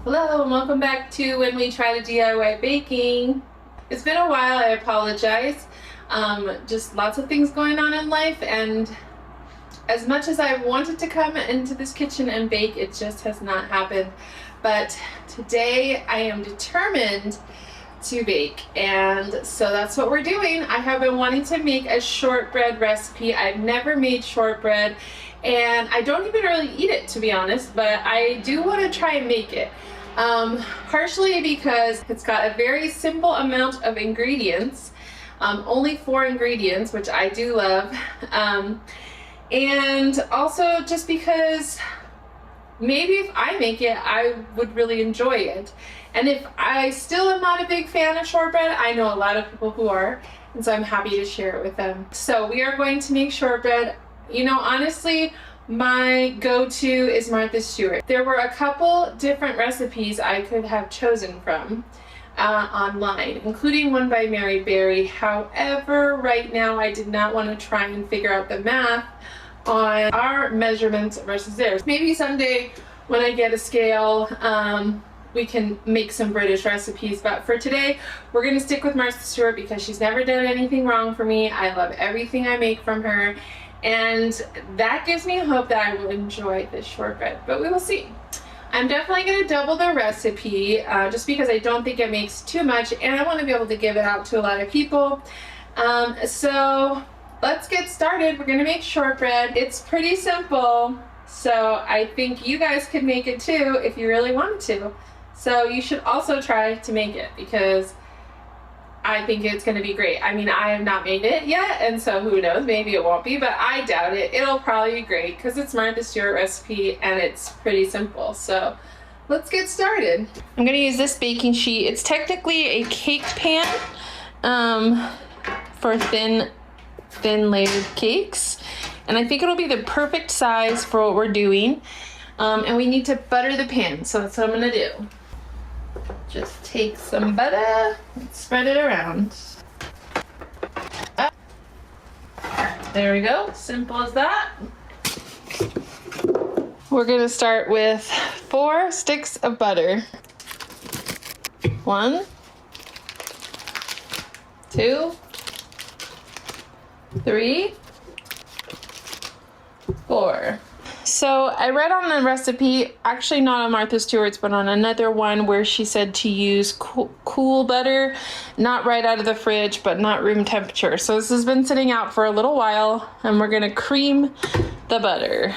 Hello and welcome back to When We Try to DIY Baking. It's been a while, I apologize. Just lots of things going on in life, and as much as I wanted to come into this kitchen and bake, it just has not happened. But today I am determined to bake, and so that's what we're doing. I have been wanting to make a shortbread recipe. I've never made shortbread and I don't even really eat it, to be honest, but I do want to try and make it. Partially because it's got a very simple amount of ingredients, only 4 ingredients, which I do love, and also just because maybe if I make it, I would really enjoy it. And if I still am not a big fan of shortbread, I know a lot of people who are, and so I'm happy to share it with them. So we are going to make shortbread. You know, honestly, my go-to is Martha Stewart. There were a couple different recipes I could have chosen from online, including one by Mary Berry. However, right now I did not want to try and figure out the math on our measurements versus theirs. Maybe someday when I get a scale, we can make some British recipes, but for today we're going to stick with Martha Stewart because she's never done anything wrong for me. I love everything I make from her, and that gives me hope that I will enjoy this shortbread, but we will see. I'm definitely going to double the recipe just because I don't think it makes too much, and I want to be able to give it out to a lot of people. So let's get started. We're going to make shortbread. It's pretty simple, so I think you guys could make it too if you really wanted to. So you should also try to make it because I think it's going to be great. I mean, I have not made it yet, and so who knows, maybe it won't be, but I doubt it. It'll probably be great because it's Martha Stewart recipe and it's pretty simple. So let's get started. I'm going to use this baking sheet. It's technically a cake pan for thin layered cakes, and I think it'll be the perfect size for what we're doing. And we need to butter the pan, so that's what I'm going to do. Just take some butter and spread it around. There we go, simple as that. We're gonna start with 4 sticks of butter. 1, 2, 3, 4. So I read on the recipe, actually not on Martha Stewart's, but on another one where she said to use cool butter, not right out of the fridge, but not room temperature. So this has been sitting out for a little while, and we're gonna cream the butter.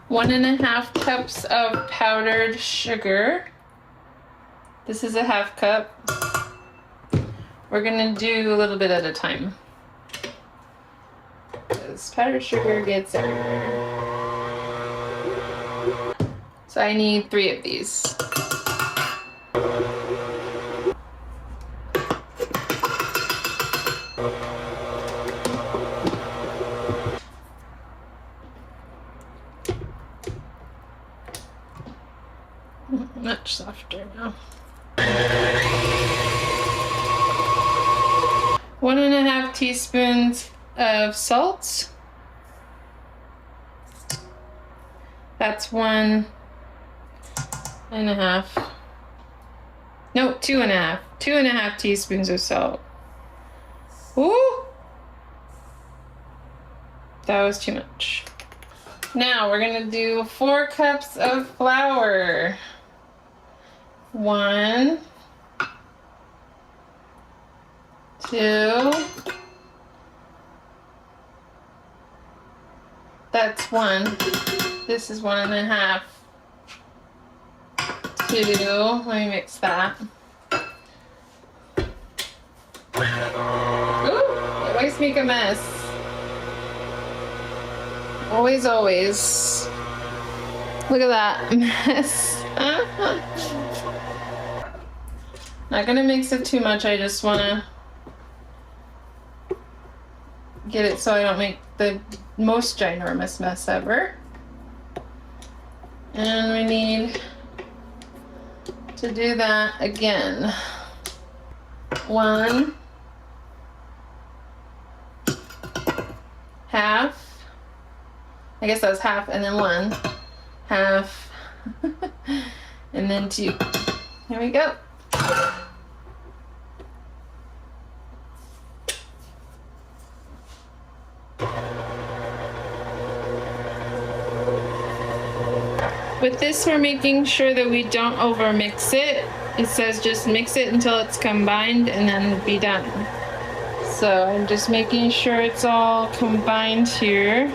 One and a half cups of powdered sugar. This is a half cup. We're gonna do a little bit at a time, because powdered sugar gets everywhere. So I need 3 of these. Much softer now. 1.5 teaspoons of salt. That's 1.5. No, 2.5. 2.5 teaspoons of salt. Ooh! That was too much. Now we're gonna do 4 cups of flour. 1, 2. That's 1. This is 1.5. 2. Let me mix that. Ooh, I always make a mess. Always, always. Look at that mess. Not gonna mix it too much. I just wanna get it so I don't make the most ginormous mess ever. And we need to do that again. 1, half, I guess that was half and then 1, half, and then 2. Here we go. With this, we're making sure that we don't over mix it. It says just mix it until it's combined and then be done. So I'm just making sure it's all combined here.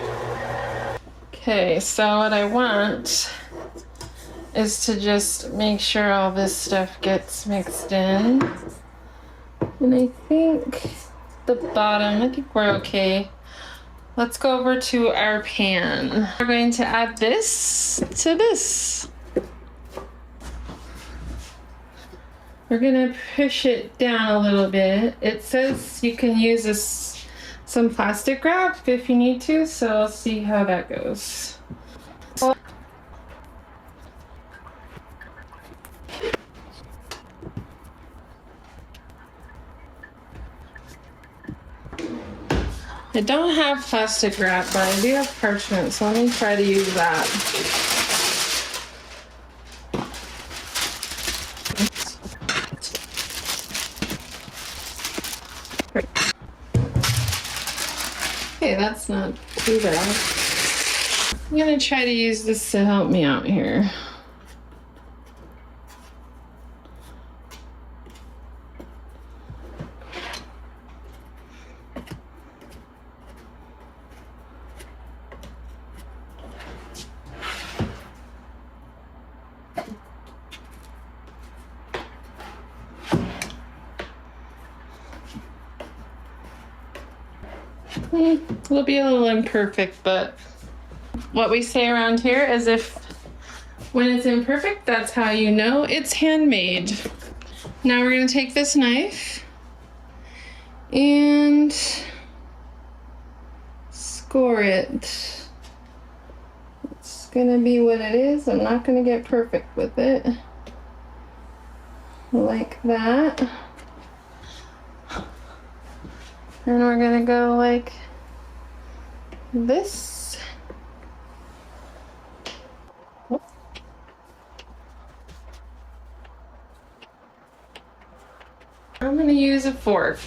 Okay, so what I want is to just make sure all this stuff gets mixed in. And I think the bottom, I think we're okay. Let's go over to our pan. We're going to add this to this. We're gonna push it down a little bit. It says you can use some plastic wrap if you need to, so I'll see how that goes. I don't have plastic wrap, but I do have parchment, so let me try to use that. Okay, that's not too bad. I'm gonna try to use this to help me out here. It'll be a little imperfect, but what we say around here is if when it's imperfect, that's how you know it's handmade. Now we're going to take this knife and score it. It's going to be what it is. I'm not going to get perfect with it. Like that. And we're gonna go like this. I'm gonna use a fork.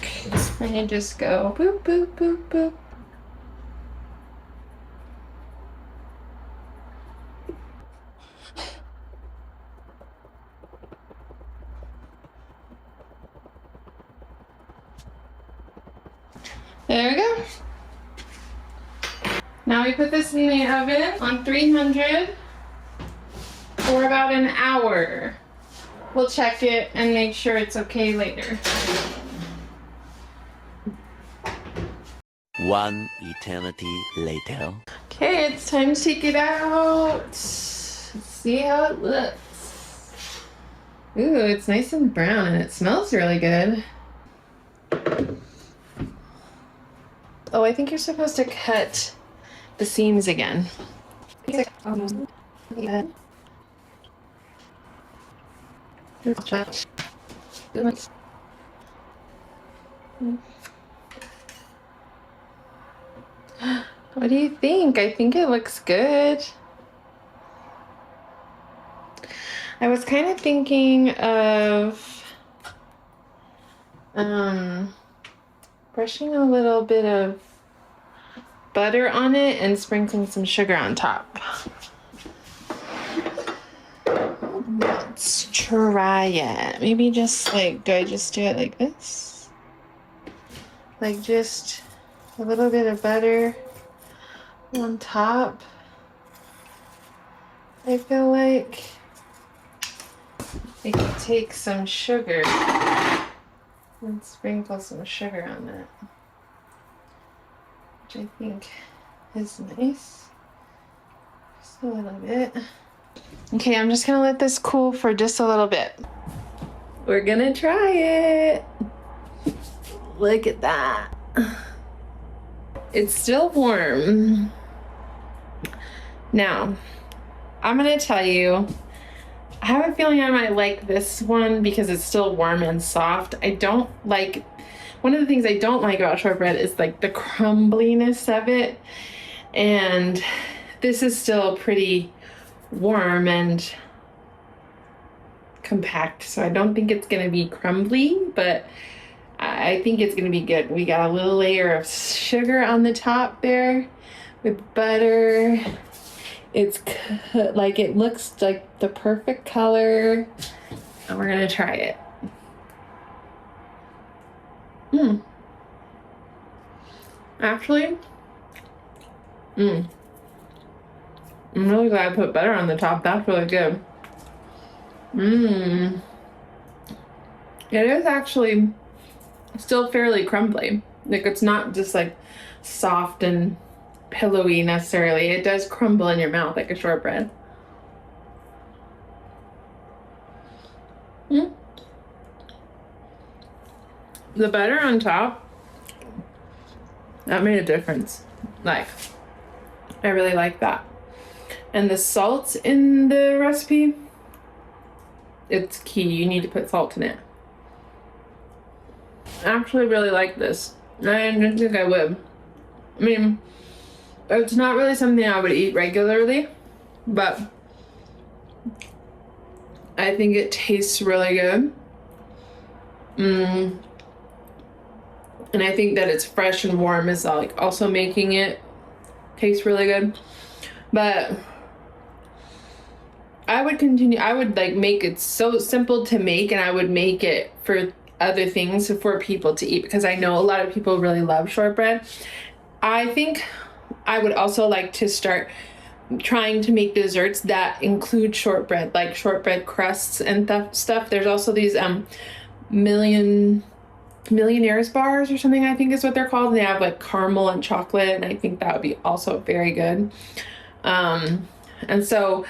And you just go boop, boop, boop, boop. There we go. Now we put this in the oven on 300 for about an hour. We'll check it and make sure it's okay later. One eternity later. Okay, it's time to take it out. Let's see how it looks. Ooh, it's nice and brown and it smells really good. Oh, I think you're supposed to cut the seams again. What do you think? I think it looks good. I was kind of thinking of brushing a little bit of butter on it and sprinkling some sugar on top. Let's try it. Maybe just like, do I just do it like this? Like just a little bit of butter on top. I feel like I could take some sugar and sprinkle some sugar on it, which I think is nice. Just a little bit. Okay, I'm just gonna let this cool for just a little bit. We're gonna try it. Look at that. It's still warm. Now, I'm gonna tell you, I have a feeling I might like this one because it's still warm and soft. I don't like, one of the things I don't like about shortbread is like the crumbliness of it. And this is still pretty warm and compact, so I don't think it's gonna be crumbly, but I think it's gonna be good. We got a little layer of sugar on the top there with butter. It's like, it looks like the perfect color, and we're gonna try it. Actually, I'm really glad I put butter on the top. That's really good. It is actually still fairly crumbly. Like, it's not just like soft and pillowy necessarily. It does crumble in your mouth like a shortbread. The butter on top, that made a difference. Like, I really like that. And the salt in the recipe, it's key. You need to put salt in it. I actually really like this. I didn't think I would. I mean, it's not really something I would eat regularly, but I think it tastes really good. And I think that it's fresh and warm is like also making it taste really good. But I would continue, I would like make it so simple to make, and I would make it for other things for people to eat, because I know a lot of people really love shortbread. I think I would also like to start trying to make desserts that include shortbread, like shortbread crusts and stuff. There's also these millionaires bars or something, I think is what they're called, and they have like caramel and chocolate, and I think that would be also very good. And so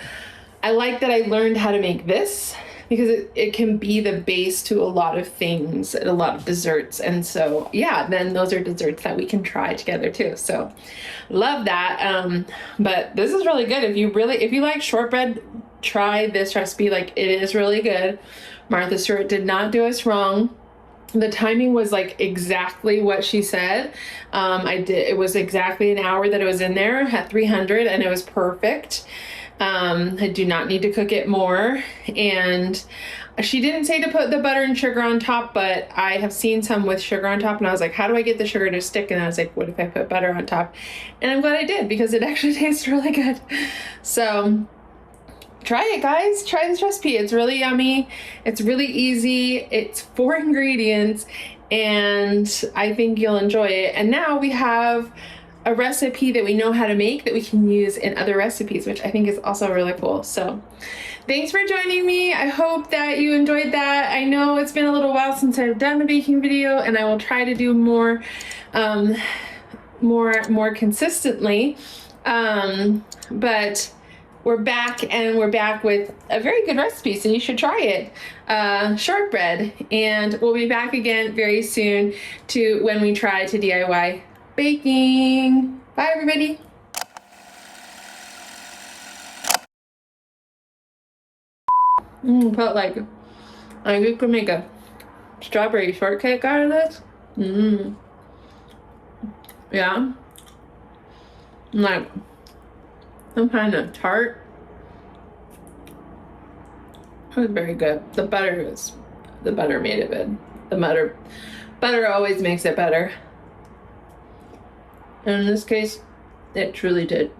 I like that I learned how to make this, because it can be the base to a lot of things, a lot of desserts. And so, yeah, then those are desserts that we can try together too. So love that. But this is really good. If you like shortbread, try this recipe. Like, it is really good. Martha Stewart did not do us wrong. The timing was like exactly what she said. It was exactly an hour that it was in there at 300, and it was perfect. I do not need to cook it more. And she didn't say to put the butter and sugar on top, but I have seen some with sugar on top, and I was like, how do I get the sugar to stick? And I was like, what if I put butter on top? And I'm glad I did, because it actually tastes really good. So try it, guys. Try this recipe. It's really yummy. It's really easy. It's 4 ingredients, and I think you'll enjoy it. And now we have a recipe that we know how to make that we can use in other recipes, which I think is also really cool. So thanks for joining me. I hope that you enjoyed that. I know it's been a little while since I've done a baking video, and I will try to do more consistently. But we're back, and we're back with a very good recipe, so you should try it. Shortbread. And we'll be back again very soon when we try to DIY baking. Bye, everybody. Felt like you could make a strawberry shortcake out of this. Yeah. Like some kind of tart. It was very good. The butter made it good. The butter always makes it better. And in this case, it truly did.